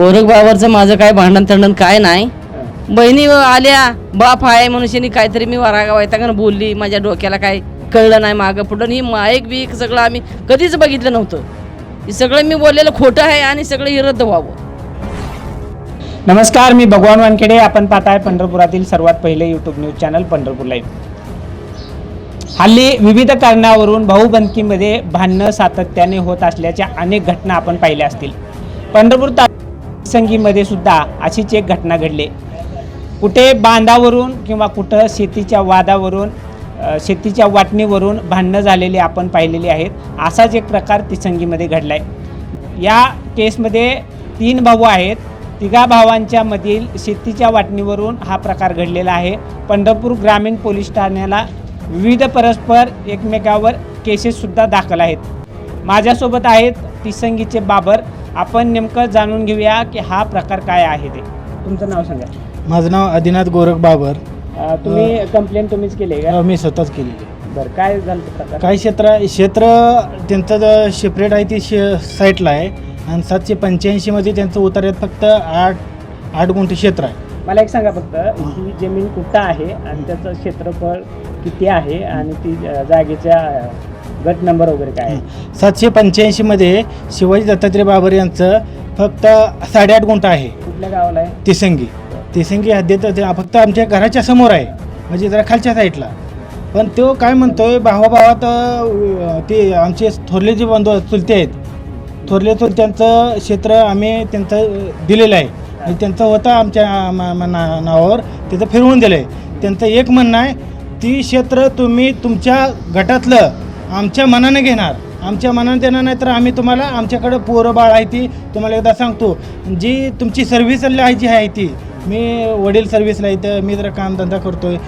गोरख बाबाचं माझं काय भांडण तंडण काय नाही. बहिणी आल्या बाप आहे मनुष्यानी काहीतरी मी वैतागानं बोलली, माझ्या डोक्याला काय कळलं नाही मागं पुढं. ही माईक बीक सगळं आम्ही कधीच बघितलं नव्हतं. हे सगळं मी बोललेलं खोटं आहे आणि सगळं हे रद्द व्हावं. नमस्कार, मी भगवान वानखेडे. आपण पाहताय पंढरपुरातील सर्वात पहिले YouTube news channel Pandharpur live. हल्ली विविध कारणावरून भाऊबंदकीमध्ये भांडणं सातत्याने होत असल्याच्या अनेक घटना आपण पाहिल्या असतील. पंढरपूर संगीमध्ये सुद्धा अशीच एक घटना घडली. कुठे बांधावरून किंवा कुठं शेतीच्या वादावरून, शेतीच्या वाटणीवरून भांडणं झालेली आपण पाहिलेली आहेत. असाच एक प्रकार तिसंगीमध्ये घडला आहे. या केसमध्ये 3 भाऊ आहेत. 3 भावांच्या मधील शेतीच्या वाटणीवरून हा प्रकार घडलेला आहे. पंढरपूर ग्रामीण पोलीस ठाण्याला विविध परस्पर एकमेकावर केसेससुद्धा दाखल आहेत. माझ्यासोबत आहेत तिसंगीचे बाबर. आपण नेमकं जाणून घेऊया की हा प्रकार काय आहे ते. तुमचं नाव सांगा. माझं नाव आदिनाथ गोरख बाबर. तुम्ही कंप्लेंट तुम्हीच केली आहे का? मी स्वतःच केलेली. बरं, काय झालं ते प्रकार? काही क्षेत्र त्यांचं सेपरेट आहे, ती साईटला आहे आणि 785मध्ये त्यांचं उतार्यात फक्त 8 गुंठे क्षेत्र आहे. मला एक सांगा फक्त, ही जमीन कुठं आहे आणि त्याचं क्षेत्रफळ किती आहे आणि ती जागेच्या गट नंबर वगैरे काय आहे? 785मध्ये शिवाजी दत्तात्रय बाबर यांचं फक्त 8.5 गुंठा आहे. कुठल्या गावाला आहे? तिसंगी हद्दीत फक्त आमच्या घराच्या समोर आहे, म्हणजे जरा खालच्या साईडला. पण तो काय म्हणतोय, भावाभावात ते आमचे थोरले जे बंधू चुलते आहेत, थोरले चुलत्यांचं क्षेत्र आम्ही त्यांचं दिलेलं आहे. आणि त्यांचं होतं आमच्या नावावर, त्याचं फिरवून दिलं आहे. त्यांचं एक म्हणणं आहे, ती क्षेत्र तुम्ही तुमच्या गटातलं आमच्या मनानं घेणार, आमच्या मनानं देणार नाही तर आम्ही तुम्हाला, आमच्याकडं पोरं बाळ आहे ती तुम्हाला एकदा सांगतो, जी तुमची सर्व्हिस आहे जी आहे ती, मी वडील सर्व्हिसला येतं, मी जरा कामधंदा करतो आहे,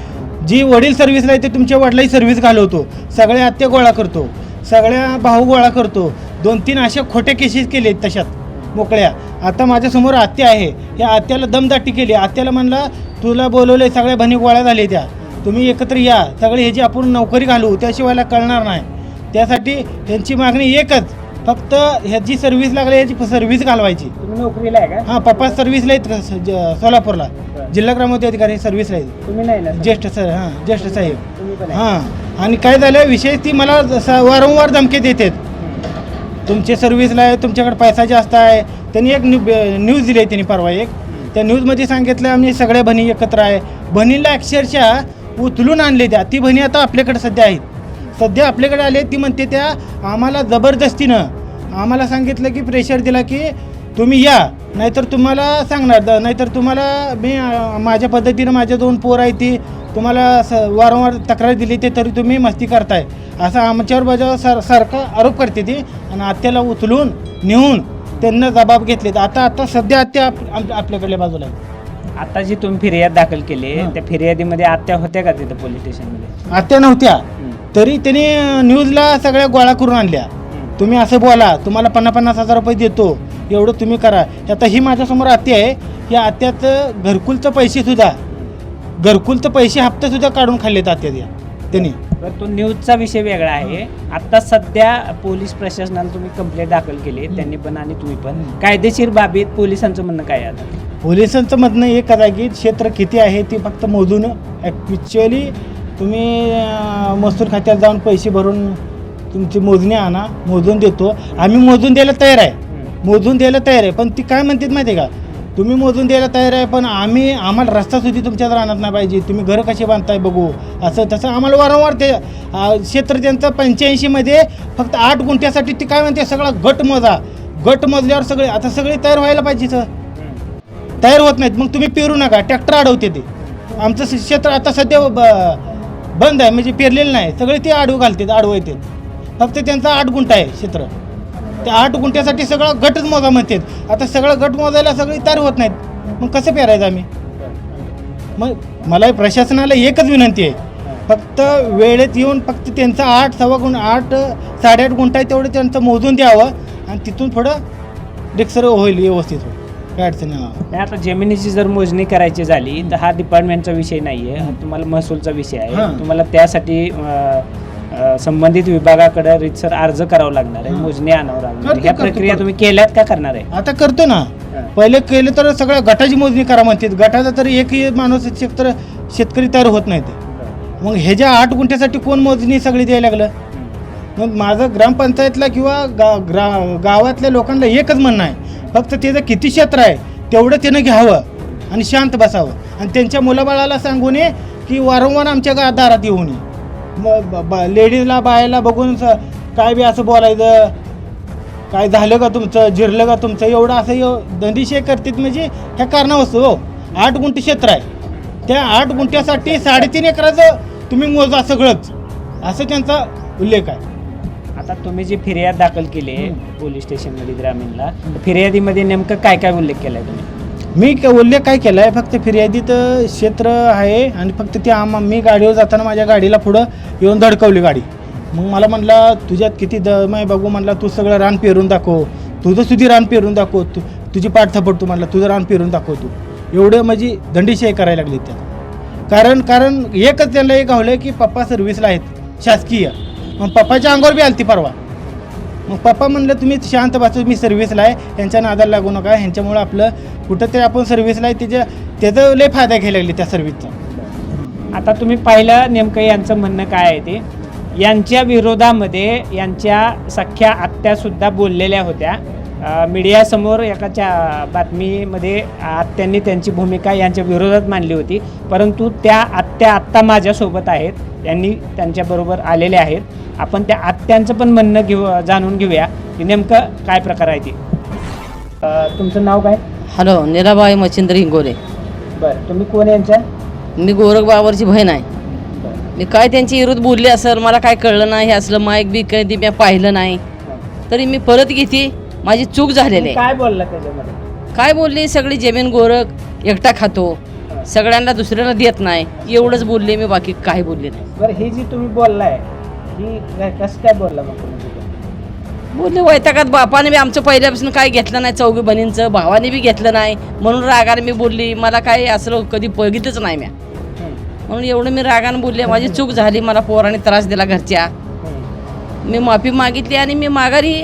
जी वडील सर्व्हिसला येते तुमच्या वडिलाही सर्व्हिस घालवतो, सगळ्या आत्या गोळा करतो, सगळ्या भाऊ गोळा करतो. 2-3 अशा खोट्या केसेस केले तशात मोकळ्या. आता माझ्यासमोर आत्या आहे, या आत्याला दमदाटी केली. आत्याला म्हणला, तुला बोलवले, सगळ्या बहिणी गोळ्या झाले, त्या तुम्ही एकत्र या, सगळे ह्याची आपण नोकरी घालू, त्याशिवायला कळणार नाही. त्यासाठी त्यांची मागणी एकच, फक्त ह्याची सर्व्हिस लागली, ह्याची सर्व्हिस घालवायची. तुम्ही नोकरीला आहे का? हां, पप्पा सर्व्हिसला आहेत सोलापूरला, जिल्हा ग्रामोद्योग अधिकारी सर्व्हिसला आहेत. तुम्ही नाही ना? ज्येष्ठ ज्येष्ठ साहेब. तुम्ही पण आहे? हां. आणि काय झालं विषय, ती मला वारंवार धमकी देतात, तुमचे सर्व्हिसला आहे, तुमच्याकडे पैसा जास्त आहे. त्यांनी एक न्यूज दिली आहे त्यांनी परवा एक, त्या न्यूजमध्ये सांगितलं आम्ही सगळ्या बहिणी एकत्र आहे. बहिणीला अक्षरशः उचलून आणले त्या. ती बहिणी आता आपल्याकडे सध्या आहेत, सध्या आपल्याकडे आले. ती म्हणते त्या आम्हाला जबरदस्तीनं आम्हाला सांगितलं की प्रेशर दिला की तुम्ही या, नाहीतर तुम्हाला सांगणार, नाहीतर तुम्हाला मी माझ्या पद्धतीनं, माझ्या 2 पोर आहे ती तुम्हाला वारंवार तक्रार दिली, ते तरी तुम्ही मस्ती करताय, असा आमच्यावर बजाव सारखा आरोप करते ती. आणि आत्याला उचलून नेऊन त्यांना जबाब घेतलेत. आता सध्या आत्या आपल्याकडल्या बाजूला आहे. आता जी तुम्ही फिर्याद दाखल केली, त्या फिर्यादीमध्ये आत्या होत्या का तिथं पोलीस स्टेशनमध्ये? आत्या नव्हत्या, तरी त्यांनी न्यूजला सगळ्या गोळा करून आणल्या. तुम्ही असं बोला, तुम्हाला 50,000 रुपये देतो, एवढं तुम्ही करा. आता ही माझ्यासमोर आत्या आहे, या आत्याचं घरकुलचं पैसे हप्तेसुद्धा काढून खाल्लेत आत्या त्यांनी. तर तो न्यूजचा विषय वेगळा आहे. आता सध्या पोलीस प्रशासनाला तुम्ही कंप्लेंट दाखल केली, त्यांनी पण आणि तुम्ही पण. कायदेशीर बाबीत पोलिसांचं म्हणणं काय आहे आता? पोलिसांचं म्हणणं एकच आहे की क्षेत्र किती आहे ती फक्त मोजून, ॲक्च्युअली तुम्ही महसूल खात्यात जाऊन पैसे भरून तुमची मोजणी आणा, मोजून देतो. आम्ही मोजून द्यायला तयार आहे, पण ती काय म्हणतात माहिती आहे का, तुम्ही मोजून द्यायला तयार आहे पण आम्हाला रस्तासुद्धा तुमच्यात राहणार नाही पाहिजे, तुम्ही घरं कशी बांधताय बघू, असं तसं आम्हाला वारंवार ते क्षेत्र त्यांचं 85मध्ये फक्त 8 गुंठ्यासाठी ती काय म्हणते, सगळा गट मोजल्यावर सगळे आता सगळे तयार व्हायला पाहिजे. तयार होत नाहीत, मग तुम्ही पेरू नका, ट्रॅक्टर अडवते ते. आमचं क्षेत्र आता सध्या बंद आहे, म्हणजे पेरलेलं नाही, सगळे ते अडवते. फक्त त्यांचा 8 गुंठा आहे क्षेत्र, त्या 8 गुंठ्यासाठी सगळं गटच मोजा म्हणतात. आता सगळं गट मोजायला सगळी तयार होत नाहीत, मग कसं पेरायचं आम्ही? मग मला प्रशासनाला एकच विनंती आहे, फक्त वेळेत येऊन फक्त त्यांचा 8.5 गुंठा आहे तेवढं त्यांचं मोजून द्यावं आणि तिथून थोडं रिक्सर होईल व्यवस्थित, काय अडचण नाही. आता जमिनीची जर मोजणी करायची झाली तर हा डिपार्टमेंटचा विषय नाही आहे, तुम्हाला महसूलचा विषय आहे. तुम्हाला त्यासाठी संबंधित विभागाकडे रितसर अर्ज करावा लागणार आहे, हां. मोजणी आणावं लागणार आहे. करतो, ह्या करतो, प्रक्रिया करतो. तुम्ही केल्यात का करणार आहे? आता करतो ना. हां. पहिले केलं तर सगळ्या गटाची मोजणी करा म्हणतात. गटाचा तरी एकही माणूस तर शेतकरी तयार होत नाही ते. मग ह्याच्या 8 गुंठ्यासाठी कोण मोजणी सगळी द्यायला लागलं? मग माझं ग्रामपंचायतला किंवा गावातल्या लोकांना एकच म्हणणं आहे, फक्त त्याचं किती क्षेत्र आहे तेवढं त्यानं घ्यावं आणि शांत बसावं. आणि त्यांच्या मुलाबाळाला सांगू नये की वारंवार आमच्या दारात येऊ नये. लेडीजला बायाला बघून काय बी असं बोलायचं, काय झालं का तुमचं, जिरलं का तुमचं, एवढं असं दंडीशे करतात. म्हणजे ह्या कारणावस्तू हो 8 गुंठे क्षेत्र आहे, त्या 8 गुंठ्यासाठी 3.5 एकराचं तुम्ही मोजा सगळंच, असं त्यांचा उल्लेख आहे. आता तुम्ही जी फिर्याद दाखल केली आहे पोलीस स्टेशनमध्ये ग्रामीणला, फिर्यादीमध्ये नेमकं काय काय उल्लेख केला आहे तुम्ही? मी उल्लेख काय केला आहे, फक्त फिर्यादीत क्षेत्र आहे आणि फक्त ते मी गाडीवर जाताना माझ्या गाडीला पुढं येऊन धडकवली गाडी. मग मला म्हणला तुझ्यात किती दम आहे बघू, म्हणला तू सगळं रान पेरून दाखव, तुझं सुधी रान पेरून दाखव, तुझी पाठ थपडतो, म्हणला तुझं रान पेरून दाखव तू. एवढं माझी दंडीशाही करायला लागली त्या. कारण एकच त्यांना एक गावलं की पप्पा सर्व्हिसला आहेत शासकीय. मग पप्पाच्या अंगावर बी आली ती परवा. मग पप्पा म्हणलं तुम्ही शांत बसतो, मी सर्व्हिसला आहे, ह्यांच्या नादाला लागू नका, ह्यांच्यामुळं आपलं कुठंतरी आपण सर्व्हिसला आहे, त्याचा लय फायदा घ्यायला लागली त्या सर्व्हिसचा. आता तुम्ही पाहिलं नेमकं यांचं म्हणणं काय आहे ते. यांच्या विरोधामध्ये यांच्या सख्या आत्यासुद्धा बोललेल्या होत्या मीडियासमोर. एकाच्या बातमीमध्ये आत्यांनी त्यांची भूमिका यांच्या विरोधात मांडली होती, परंतु त्या आत्या आत्ता माझ्यासोबत आहेत, यांनी त्यांच्याबरोबर आलेले आहेत. आपण त्या आत्यांचं पण म्हणणं जाणून घेऊया की नेमकं काय प्रकार आहे ते. तुमचं नाव काय? हॅलो, निराबाई मच्छिंद्र हिंगोरे. बरं, तुम्ही कोण यांच्या? मी गोरख बाबाची बहीण आहे. मी काय त्यांची विरोध बोलले असेल मला काय कळलं नाही, हे असलं माईक बी कधी मी पाहिलं नाही, तरी मी परत घेते. माझी चूक झालेली आहे. काय बोलला त्याच्यामध्ये? काय बोलली, सगळी जमीन गोरख एकटा खातो, सगळ्यांना दुसऱ्याला देत नाही, एवढंच बोलले मी, बाकी काय बोलले नाही. बरं, ही जी तुम्ही बोललाय ही कसं काय बोलला मग तुम्ही? बोलले वैतागात बापाने बी आमचं पहिल्यापासून काय घेतलं नाही, चौघी बहिणींचं भावाने बी घेतलं नाही, म्हणून रागाने मी बोलली. मला काय असं कधी बघितलंच नाही म्या, म्हणून एवढं मी रागाने बोलले. माझी चूक झाली, मला पोराने त्रास दिला घरच्या, मी माफी मागितली आणि मी माघारी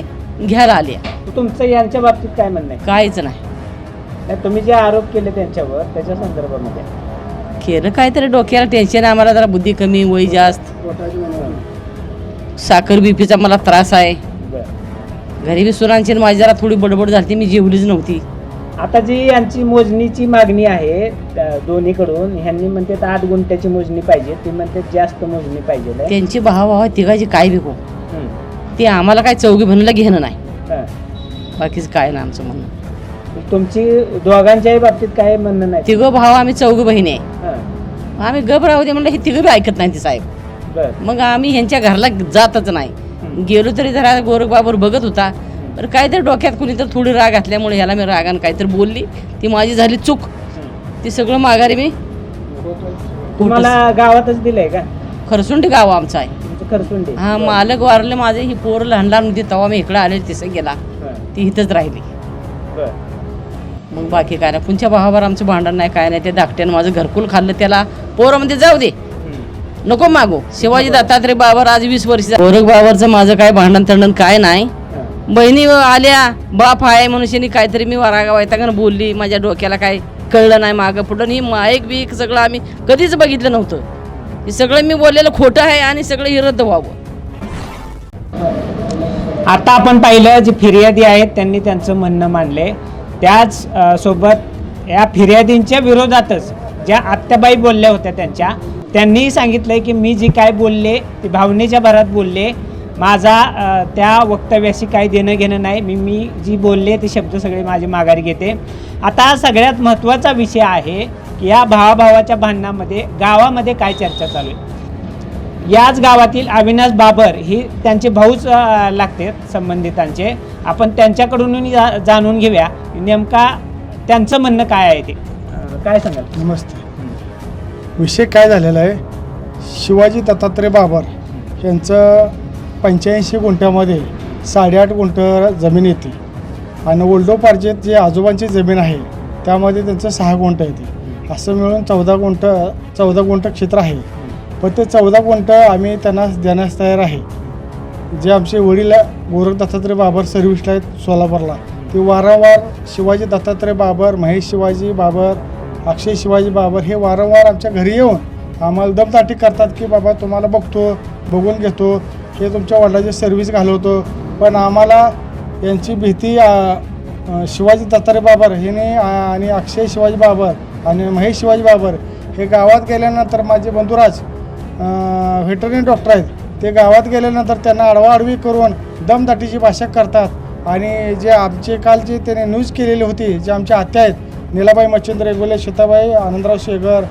घ्यायला आली. तुमचं यांच्या बाबतीत काय म्हणणं आहे? काहीच नाही तुम्ही जे आरोप केले त्यांच्यावर त्याच्या संदर्भामध्ये केलं काहीतरी, डोक्याला टेन्शन आहे, आम्हाला जरा बुद्धी कमी, वय जास्त, साखर बीपीचा मला त्रास आहे, घरी बी सुनांची माझी जरा थोडी बडबड झाली, मी जेवलीच नव्हती. आता जी यांची मोजणीची मागणी आहे दोन्हीकडून, ह्यांनी म्हणते 8 गुंठ्याची मोजणी पाहिजे, ती म्हणते जास्त मोजणी पाहिजे. त्यांची भावा तिघाची काय बिको ते आम्हाला काय चौघी बहिणीला घेणं नाही, बाकीच काय ना आमचं म्हणणं. तुमची दोघांच्याही बाबतीत काय म्हणणं नाही? तिघं भाव आम्ही चौघी बहिणी आहे, आम्ही गप राहू दे म्हणलं, हे तिघं बी ऐकत नाही ते साहेब. मग आम्ही ह्यांच्या घरला जातच नाही. गेलो तरी जरा गोरखबाबर बघत होता, तर काहीतरी डोक्यात कुणी तर थोडी राग घातल्यामुळे ह्याला मी रागानं काहीतरी बोलली, ती माझी झाली चूक, ती सगळं माघारी मी. तुम्हाला गावातच दिलंय का? खरसुंडी गाव आमचं आहे. खरसुंडी? हा, मालक वारले माझे, ही पोर लहान लहान होती तेव्हा मी इकडे आले, तिसं गेला, ती इथंच राहिली. मग बाकी काय नाही, पुढच्या भावावर आमचं भांडण नाही, काय नाही. ते धाकट्यानं माझं घरकुल खाल्लं, त्याला पोरामध्ये जाऊ दे, नको मागो. शिवाजी दत्तात्रय बाबर आज 20 वर्ष. गोरख बाबरचं माझं काय भांडण तंडण काय नाही. बहिणी आल्या, बाप आहे मनुष्यानी काहीतरी मी वैतागानं बोलली, माझ्या डोक्याला काय कळलं नाही, मागं पुढं ही माईक बीक सगळं आम्ही कधीच बघितलं नव्हतं. हे सगळं मी बोललेलं खोटं आहे आणि सगळं हे रद्द व्हावं. आता आपण पाहिलं जे फिर्यादी आहेत त्यांनी त्यांचं म्हणणं मांडले, त्याच सोबत या फिर्यादींच्या विरोधातच ज्या आत्याबाई बोलल्या होत्या त्यांनी सांगितलंय की मी जी काय बोलले ते भावनेच्या भरात बोलले, माझा त्या वक्तव्याशी काही देणं घेणं नाही, मी जी बोलले ते शब्द सगळे माझे माघारी घेते. आता सगळ्यात महत्त्वाचा विषय आहे की या भावाभावाच्या भांडणामध्ये गावामध्ये काय चर्चा चालू आहे. याच गावातील अविनाश बाबर ही त्यांचे भाऊच लागते संबंधितांचे. आपण त्यांच्याकडूनही जाणून घेऊया नेमका त्यांचं म्हणणं काय आहे ते. काय सांगाल? नमस्ते. विषय काय झालेला आहे, शिवाजी दत्तात्रय बाबर यांचं 85 गुंठ्यामध्ये 8.5 गुंठ जमीन येते आणि वडलोपार्जित जे आजोबांची जमीन आहे त्यामध्ये त्यांचं 6 गुंठ येते, असं मिळून 14 गुंठ क्षेत्र आहे. पण ते 14 गुंठं आम्ही त्यांना देण्यास तयार आहे. जे आमचे वडील गोरख दत्तात्रय बाबर सर्व्हिसला आहेत सोलापूरला, ते वारंवार शिवाजी दत्तात्रय बाबर, महेश शिवाजी बाबर, अक्षय शिवाजी बाबर हे वारंवार आमच्या घरी येऊन आम्हाला दमदाटी करतात की बाबा तुम्हाला बघतो, बघून घेतो, हे तुमच्या वडिलांची सर्व्हिस घालवतो. पण आम्हाला यांची भीती शिवाजी दत्तात्रय बाबर ह्याने आणि अक्षय शिवाजी बाबर आणि महेश शिवाजी बाबर हे गावात गेल्यानंतर माझे बंधुराज व्हेटरनरी डॉक्टर आहेत, ते गावात गेल्यानंतर त्यांना आडवाआडवी करून दमदाटीची भाषा करतात. आणि जे आमचे काल जे त्याने न्यूज केलेली होती, जे आमच्या आत्या आहेत नीलाबाई मच्छिंद्र इंगोले, सीताबाई आनंदराव शेगर,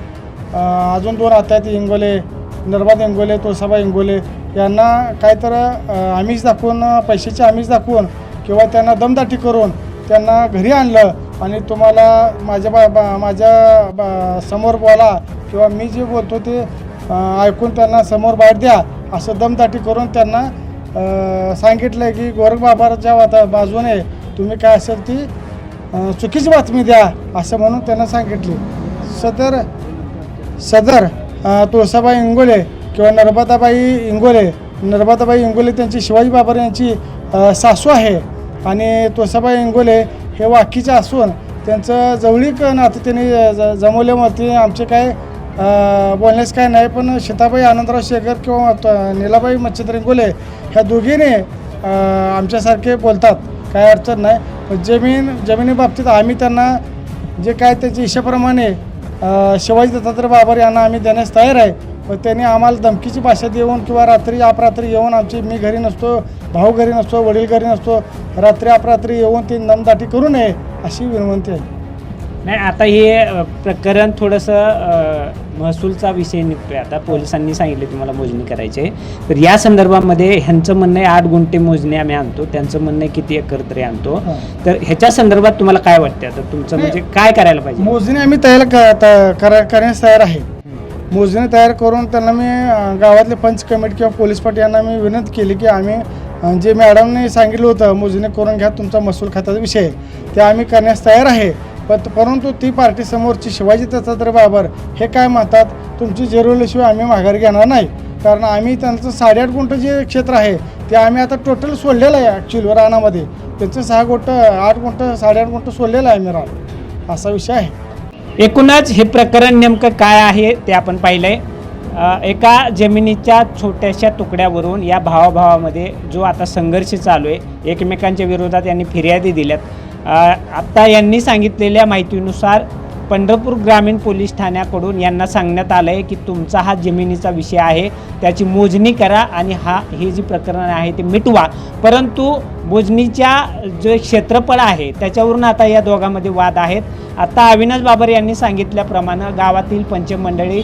अजून 2 आत्या आहेत इंगोले, नर्मदा इंगोले, तुळसाबाई इंगोले, यांना काहीतर आमिष दाखवून, पैशाची आमिष दाखवून किंवा त्यांना दमदाटी करून त्यांना घरी आणलं आणि तुम्हाला माझ्या समोर बोला किंवा मी जे बोलतो ते ऐकून त्यांना समोर बाहेर द्या असं दमदाटी करून त्यांना सांगितलं आहे की गोरख बाबाच्या बाजूने तुम्ही काय असेल ती चुकीची बातमी द्या असं म्हणून त्यांना सांगितली. सदर तुळसाबाई इंगोले किंवा नर्मदाबाई इंगोले त्यांची शिवाजी बाबर यांची सासू आहे आणि तुळसाबाई इंगोले हे वाकीचे असून त्यांचं जवळीक नातं त्यांनी जमवल्यामुळे आमचे काय बोलण्यास काय नाही. पण सीताबाई आनंदराव शेगर किंवा नीलाबाई मच्छिंद्र इंगोले ह्या दोघीने आमच्यासारखे बोलतात, काय अडचण नाही. जमिनीबाबतीत आम्ही त्यांना जे काय त्याच्या इशाप्रमाणे शिवाजी दत्तात्रय बाबर यांना आम्ही देण्यास तयार आहे. पण त्यांनी आम्हाला धमकीची भाषा देऊन किंवा रात्री अपरात्री येऊन मी घरी नसतो, भाऊ घरी नसतो, वडील घरी नसतो, रात्री अपरात्री येऊन ती दमदाटी करू नये अशी विनंती आहे. नाही, आता हे प्रकरण थोडंसं महसूलचा विषय निघतोय. आता पोलिसांनी सांगितले तुम्हाला मोजणी करायची आहे, तर या संदर्भामध्ये ह्यांचं म्हणणं आहे 8 गुंठे मोजणी आम्ही आणतो, त्यांचं म्हणणं आहे किती एकर तरी आणतो. तर ह्याच्या संदर्भात तुम्हाला काय वाटतं, आता तुमचं म्हणजे काय करायला पाहिजे? मोजणी आम्ही करण्यास तयार आहे. मोजणी तयार करून त्यांना मी गावातले पंच कमिटी किंवा पोलीस पाटील यांना मी विनंती केली की आम्ही जे मॅडमने सांगितलं होतं मोजणी करून घ्या तुमचा महसूल खात्याचा विषय, ते आम्ही करण्यास तयार आहे. परंतु ती पार्टी समोरची शिवाजी दत्तात्रय बाबर हे काय म्हणतात, तुमची जिरवल्याशिवाय आम्ही माघार घेणार नाही. कारण आम्ही त्यांचं 8.5 गुंठ जे क्षेत्र आहे ते आम्ही आता टोटल सोडलेलं आहे. ॲक्च्युअली रानामध्ये त्यांचं 6 गुंठ 8 गुंठ 8.5 गुंठ सोडलेलं आहे आम्ही रान, असा विषय आहे. एकूणच हे प्रकरण नेमकं काय आहे ते आपण पाहिलंय. एका जमिनीच्या छोट्याशा तुकड्यावरून या भावाभावामध्ये जो आता संघर्ष चालू आहे, एकमेकांच्या विरोधात यांनी फिर्यादी दिल्यात. आत्ता यांनी सांगितलेल्या माहितीनुसार पंढरपूर ग्रामीण पोलीस ठाण्याकडून यांना सांगण्यात आलं आहे की तुमचा हा जमिनीचा विषय आहे, त्याची मोजणी करा आणि हे जे प्रकरण आहे ते मिटवा. परंतु मोजणीच्या जे क्षेत्रफळ आहे त्याच्यावरून आता या दोघांमध्ये वाद आहेत. आता अविनाश बाबर यांनी सांगितल्याप्रमाणे गावातील पंचमंडळी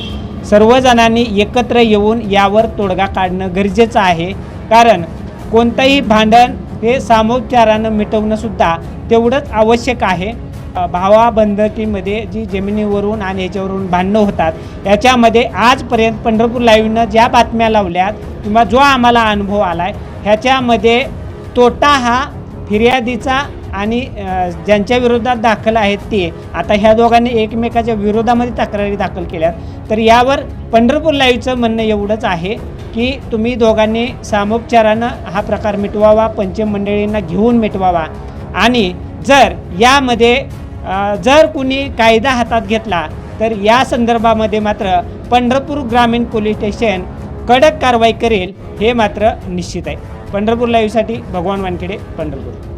सर्वजणांनी एकत्र येऊन यावर तोडगा काढणं गरजेचं आहे. कारण कोणतंही भांडण हे सामोपचारानं मिटवणंसुद्धा तेवढंच आवश्यक आहे. भावाबंधकीमध्ये जी जमिनीवरून आणि याच्यावरून भांडणं होतात, याच्यामध्ये आजपर्यंत पंढरपूर लाईव्हनं ज्या बातम्या लावल्यात किंवा जो आम्हाला अनुभव आला आहे, ह्याच्यामध्ये तोटा हा फिर्यादीचा आणि ज्यांच्या विरोधात दाखल आहेत ते. आता ह्या दोघांनी एकमेकाच्या विरोधामध्ये तक्रारी दाखल केल्यात. तर यावर पंढरपूर लाईव्हचं म्हणणं एवढंच आहे की तुम्ही दोघांनी सामोपचारानं हा प्रकार मिटवावा, पंचमंडळींना घेऊन मिटवावा. आणि जर यामध्ये जर कुणी कायदा हातात घेतला तर या संदर्भामध्ये मात्र पंढरपूर ग्रामीण पोलीस स्टेशन कडक कारवाई करेल, हे मात्र निश्चित आहे. पंढरपूर लाईव्हसाठी भगवान वानखेडे, पंढरपूर.